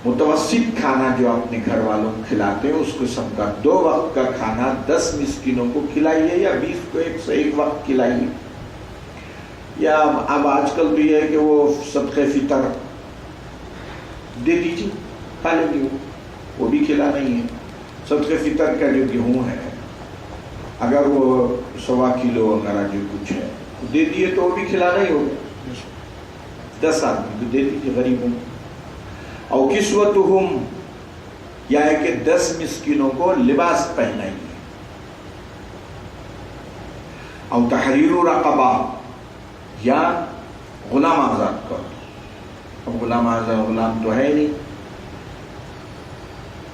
متوسط کھانا جو اپنے گھر والوں کو کھلاتے ہیں اس قسم کا 2 وقت کا کھانا 10 مسکینوں کو کھلائیے یا 20 کو ایک وقت کھلائیے. یا اب آج کل تو یہ ہے کہ وہ صدقہ فطر دے دیجیے، کھا لیں گے، وہ بھی کھلانا ہی ہے. صدقہ فطر کا جو گیہوں ہے اگر وہ 1.25 کلو وغیرہ جو کچھ ہے دے دیے تو وہ بھی کھلانا ہی ہوگا. 10 آدمی کو دے دیجیے غریبوں کو. اور کسوتہم، یا ہے کہ 10 مسکینوں کو لباس پہنائیے. اور تحریر رقبہ، یا غلام آزاد کرو. اب غلام آزاد غلام تو ہے نہیں،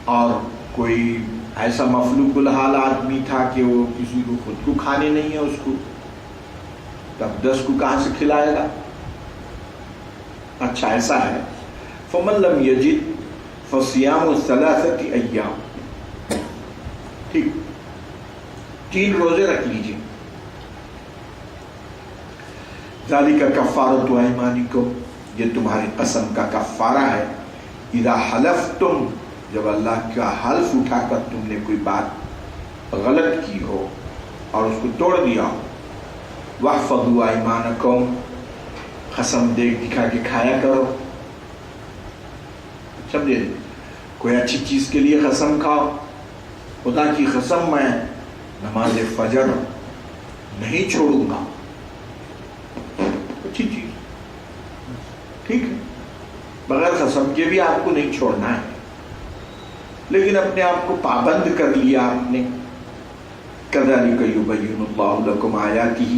اور کوئی ایسا مفلوق الحال آدمی تھا کہ وہ کسی کو خود کو کھانے نہیں ہے اس کو، تب 10 کو کہاں سے کھلائے گا؟ اچھا ایسا ہے. فمن لم یجد فصیام 3 ایام، ٹھیک، 3 روزے رکھ لیجیے. ذالک کفارۃ ایمانکم، یہ تمہاری قسم کا کفارہ ہے. اذا حلفتم، جب اللہ کا حلف اٹھا کر تم نے کوئی بات غلط کی ہو اور اس کو توڑ دیا ہو. واحفظوا ایمانکم، قسم دیکھ دکھا کے کھایا کرو. سمجھے؟ کوئی اچھی چیز کے لیے قسم کھاؤ. خدا کی قسم میں نماز فجر نہیں چھوڑوں گا، اچھی چیز، ٹھیک ہے، بغیر قسم کے بھی آپ کو نہیں چھوڑنا ہے، لیکن اپنے آپ کو پابند کر لیا آپ نے. کذالک یبین اللہ لکم آیاتہ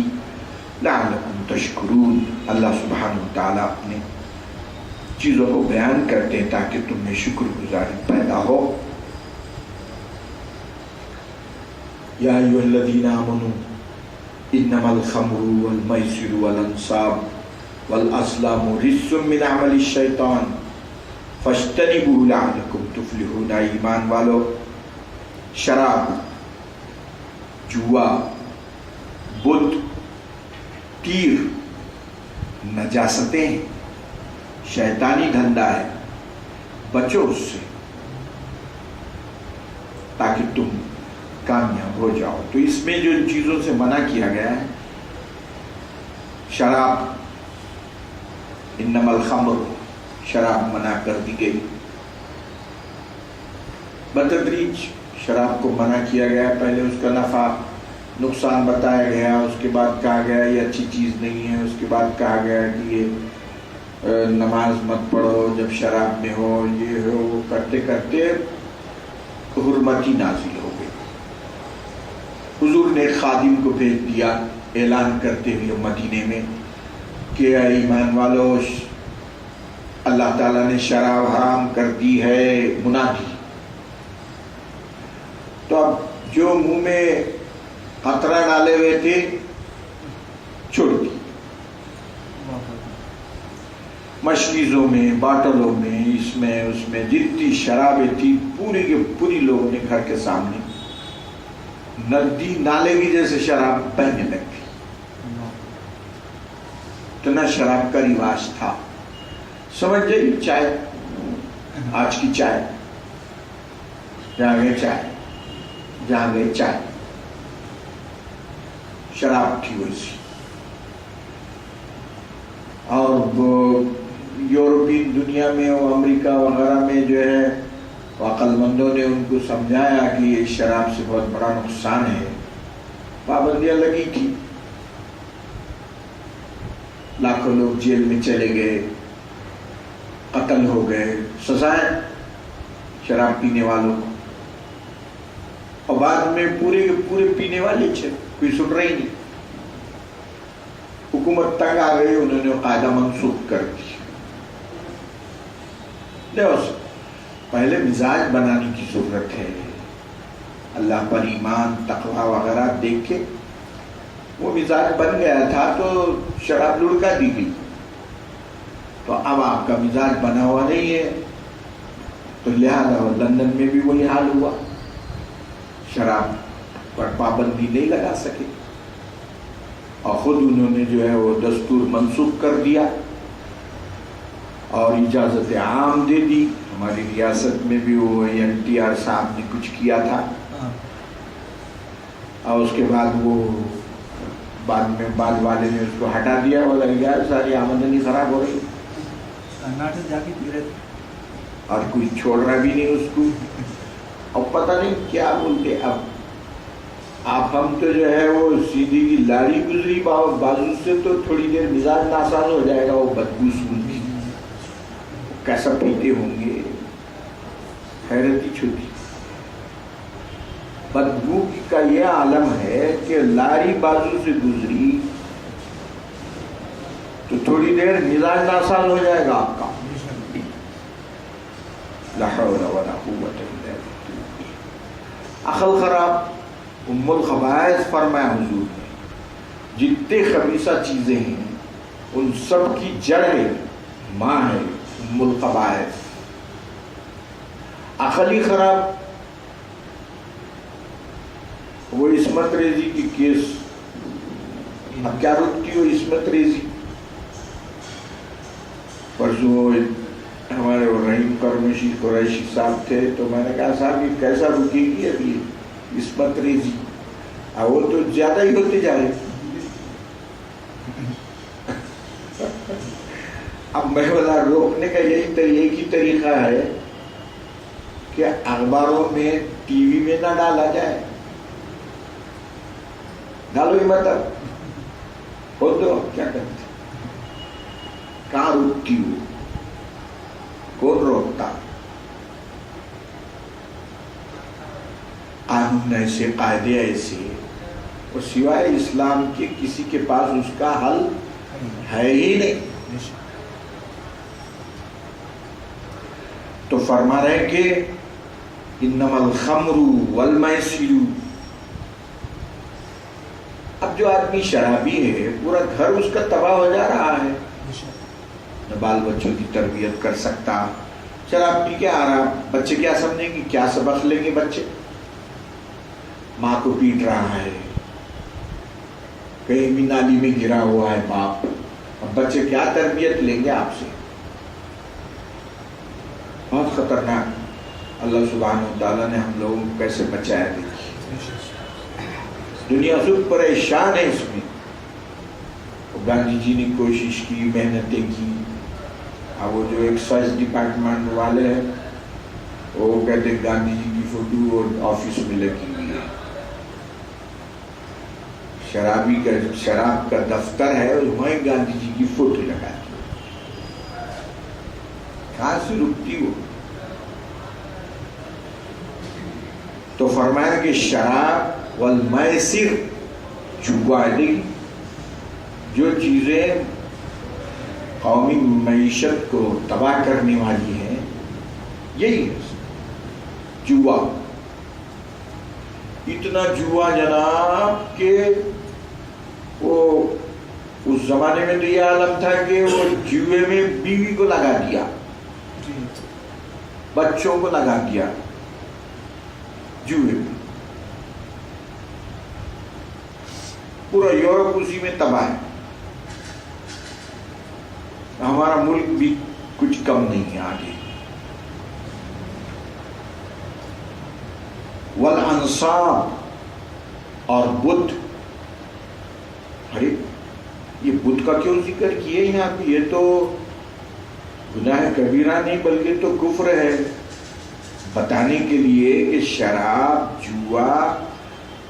لعلکم تشکرون. اللہ سبحانہ وتعالیٰ اپنے چیزوں کو بیان کرتے ہیں تاکہ تم میں شکر گزاری پیدا ہو. یا ایھا الذین آمنوا انما الخمر والمیسر والانصاب والازلام رجس من عمل الشیطان فاجتنبوہ لعلکم تفلحون. ایمان والو، شراب، جوا، بت، تیر نجاستیں، شیطانی دھندا ہے، بچو اس سے تاکہ تم کامیاب ہو جاؤ. تو اس میں جو چیزوں سے منع کیا گیا ہے، شراب، انما الخمر، شراب منع کر دی گئی. بتدریج شراب کو منع کیا گیا. پہلے اس کا نفع نقصان بتایا گیا، اس کے بعد کہا گیا یہ اچھی چیز نہیں ہے، اس کے بعد کہا گیا کہ یہ نماز مت پڑھو جب شراب میں ہو، یہ ہو، کرتے کرتے حرمت ہی نازل ہو گئی. حضور نے خادم کو بھیج دیا اعلان کرتے ہوئے مدینے میں کہ اے ایمان والو، اللہ تعالیٰ نے شراب حرام کر دی ہے، منادی. تو اب جو منہ میں قطرہ ڈالے ہوئے تھے چھوڑ دی. مشکیزوں میں، باٹلوں میں، اس میں جتنی شرابیں تھی پوری کی پوری لوگوں نے گھر کے سامنے ندی نالے کی جیسے شراب بہنے لگی. اتنا شراب کا رواج تھا. سمجھ جائیے چائے، آج کی چائے، جہاں گئے چائے، جہاں گئے چائے، شراب تھی ویسی. اور وہ یورپین دنیا میں اور امریکہ وغیرہ میں جو ہے عقل مندوں نے ان کو سمجھایا کہ یہ شراب سے بہت بڑا نقصان ہے، پابندیاں لگی تھی. لاکھوں لوگ جیل میں چلے گئے، قتل ہو گئے، سزائیں شراب پینے والوں کو. اور بعد میں پورے کے پورے پینے والے کوئی سن رہی نہیں. حکومت تک آ گئی، انہوں نے قاعدہ منسوخ کر دی. پہلے مزاج بنانے کی ضرورت ہے. اللہ پر ایمان، تقویٰ وغیرہ دیکھ کے وہ مزاج بن گیا تھا تو شراب لڑکا دی گئی. تو اب آپ کا مزاج بنا ہوا نہیں ہے تو لہذا لندن میں بھی وہی حال ہوا، شراب پر پابندی نہیں لگا سکے اور خود انہوں نے جو ہے وہ دستور منسوخ کر دیا. اور اجازت عام دے دی. ہماری ریاست میں بھی وہ NTR صاحب نے کچھ کیا تھا اور اس کے بعد وہ بعد والے نے اس کو ہٹا دیا. بولا یار ساری آمدنی خراب ہو رہی جا کے پی رہے تھے اور کوئی چھوڑ رہا بھی نہیں اس کو. اور پتہ نہیں کیا بولتے. اب ہم تو جو ہے وہ سیدھی کی لاری گزری بازو سے تو تھوڑی دیر مزاج ناساز ہو جائے گا. وہ بدبو سن کی کیسا پیتے ہوں گے, حیرت ہی چھوٹی. بدبو کا یہ عالم ہے کہ لاری بازو سے گزری تو تھوڑی دیر مزاج ناساز ہو جائے گا آپ کا. لا حول ولا قوت الا باللہ. عقل خراب ام الخبائث فرمایا حضور نے. جتنے خبیثہ چیزیں ہیں ان سب کی جڑ ہے, ماں ہے ام الخبائث. عقلی خراب وہ عصمت ریزی کی کیس. اب کیا رکتی ہو عصمت ریزی. پرسوں ہمارے رحیم قرمشی قریشی صاحب تھے تو میں نے کہا صاحب یہ کیسا رکے گی ابھی عصمت ریزی. وہ تو زیادہ ہی ہوتے جا رہے. اب میں بولا روکنے کا ایک ہی طریقہ ہے کہ اخباروں میں ٹی وی میں نہ ڈالا جائے. ڈالو ہی مت ہو تو کیا کرتے. کہاں رکتی ہو, کون روکتا. قانون ایسے, قاعدے ایسے, اور سوائے اسلام کے کسی کے پاس اس کا حل ہے ہی نہیں. تو فرما رہے کہ انما الخمر والمیسر. اب جو آدمی شرابی ہے پورا گھر اس کا تباہ ہو جا رہا ہے, نہ بال بچوں کی تربیت کر سکتا. شراب پی کے آ رہا, بچے کیا سمجھیں گے, کیا سبق لیں گے بچے. ماں کو پیٹ رہا ہے, کہیں بھی نالی میں گرا ہوا ہے باپ. اب بچے کیا تربیت لیں گے آپ سے. بہت خطرناک. اللہ سبحانہ و تعالیٰ نے ہم لوگوں کو کیسے بچایا. دیکھیے دنیا سب پریشان ہے اس میں. گاندھی جی نے کوشش کی, محنتیں کی. اب وہ جو ایکسائز ڈپارٹمنٹ والے ہیں وہ کہتے ہیں گاندھی جی کی فوٹو اور آفس میں لگی ہوئی ہے. شراب کا دفتر ہے اور وہیں گاندھی جی کی فوٹو لگا دی. کہاں سے رکتی ہو. تو فرمایا کہ شراب والمیسر جوا. جو چیزیں قومی معیشت کو تباہ کرنے والی ہیں یہی ہے جوا. اتنا جوا جناب کہ وہ اس زمانے میں تو یہ عالم تھا کہ وہ جوے میں بیوی کو لگا دیا, بچوں کو لگا دیا جوے میں. پورا یورپ اسی میں تباہ ہے. ہمارا ملک بھی کچھ کم نہیں ہے آگے. والانصاب اور بت. ارے یہ بت کا کیوں ذکر کیے یہاں پہ. یہ تو گناہ کبیرہ نہیں بلکہ تو کفر ہے. بتانے کے لیے کہ شراب, جوا,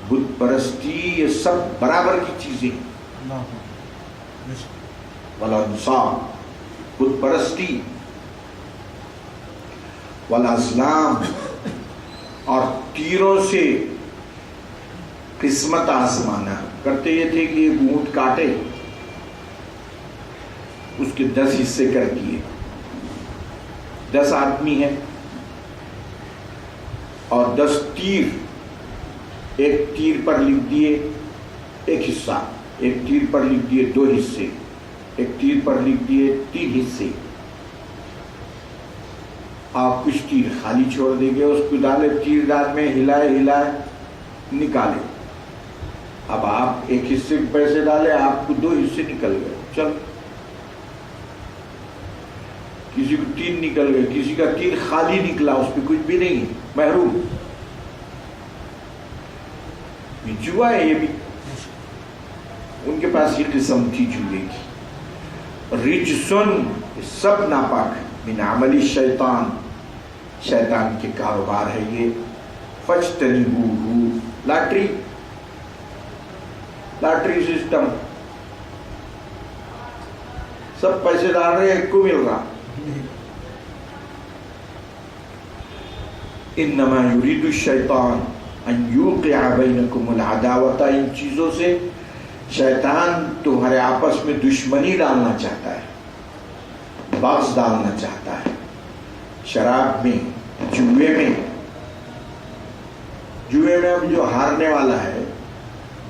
بت پرستی یہ سب برابر کی چیزیں. والانصاب بت پرستی, والازلام اور تیروں سے قسمت آزمانا. کرتے یہ تھے کہ ایک اونٹ کاٹے اس کے 10 حصے کر دیے. 10 آدمی ہیں اور 10 تیر. ایک تیر پر لکھ دیے ایک حصہ, ایک تیر پر لکھ دیے 2 حصے, ایک تیر پر لکھ دیے 3 حصے. آپ کچھ تیر خالی چھوڑ دیں گے, اس کو ڈالے تیر دار میں, ہلائے نکالے. اب آپ ایک حصے کے پیسے ڈالے, آپ کو 2 حصے نکل گئے. چل تین نکل گئے، کسی کا تین خالی نکلا، اس پہ کچھ بھی نہیں ہے، محروم. یہ جوا ہے، یہ بھی ان کے پاس یہ قسم تھی جوئے کی. رجسن، سب ناپاک، من عمل الشیطان، شیطان کے کاروبار ہے یہ. فاجتنبوہ، لاٹری سسٹم، سب پیسے ڈال رہے ہیں، ایک کو مل رہا. انما یرید الشیطان ان یوقع بینکم العداوۃ، ان چیزوں سے شیطان تمہارے آپس میں دشمنی ڈالنا چاہتا ہے، بغض ڈالنا چاہتا ہے. شراب میں، جوئے میں اب جو ہارنے والا ہے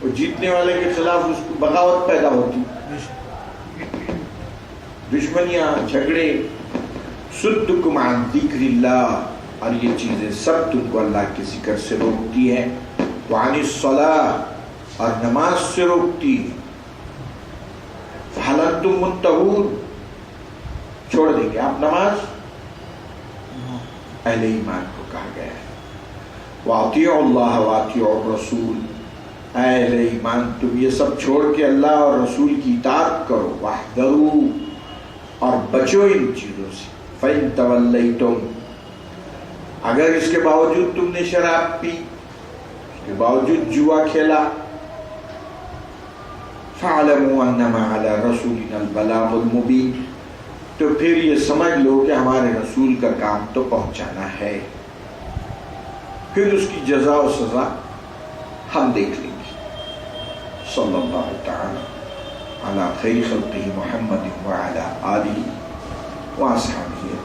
وہ جیتنے والے کے خلاف اس کو بغاوت پیدا ہوتی، دشمنیاں، جھگڑے. صدکم عن ذکر اللہ، اور یہ چیزیں سب تم کو اللہ کے ذکر سے روکتی ہے. وعن الصلاۃ، اور نماز سے روکتی. فہل انتم منتہون، چھوڑ دیں گے آپ نماز؟ اہل ایمان کو کہا گیا ہے. واطیعوا اللہ واطیعوا الرسول، اے اہل ایمان تم یہ سب چھوڑ کے اللہ اور رسول کی اطاعت کرو. واحذروا، اور بچو ان چیزوں سے. فإن تولیتم، اگر اس کے باوجود تم نے شراب پی، اس کے باوجود جوا کھیلا، فاعلموا انما علی رسولنا البلاغ المبین، تو پھر یہ سمجھ لو کہ ہمارے رسول کا کام تو پہنچانا ہے. پھر اس کی جزا و سزا ہم دیکھ لیں گے. صلی اللہ تعالی علی خیر خلقہ محمد وعلی آلہ واصحابہ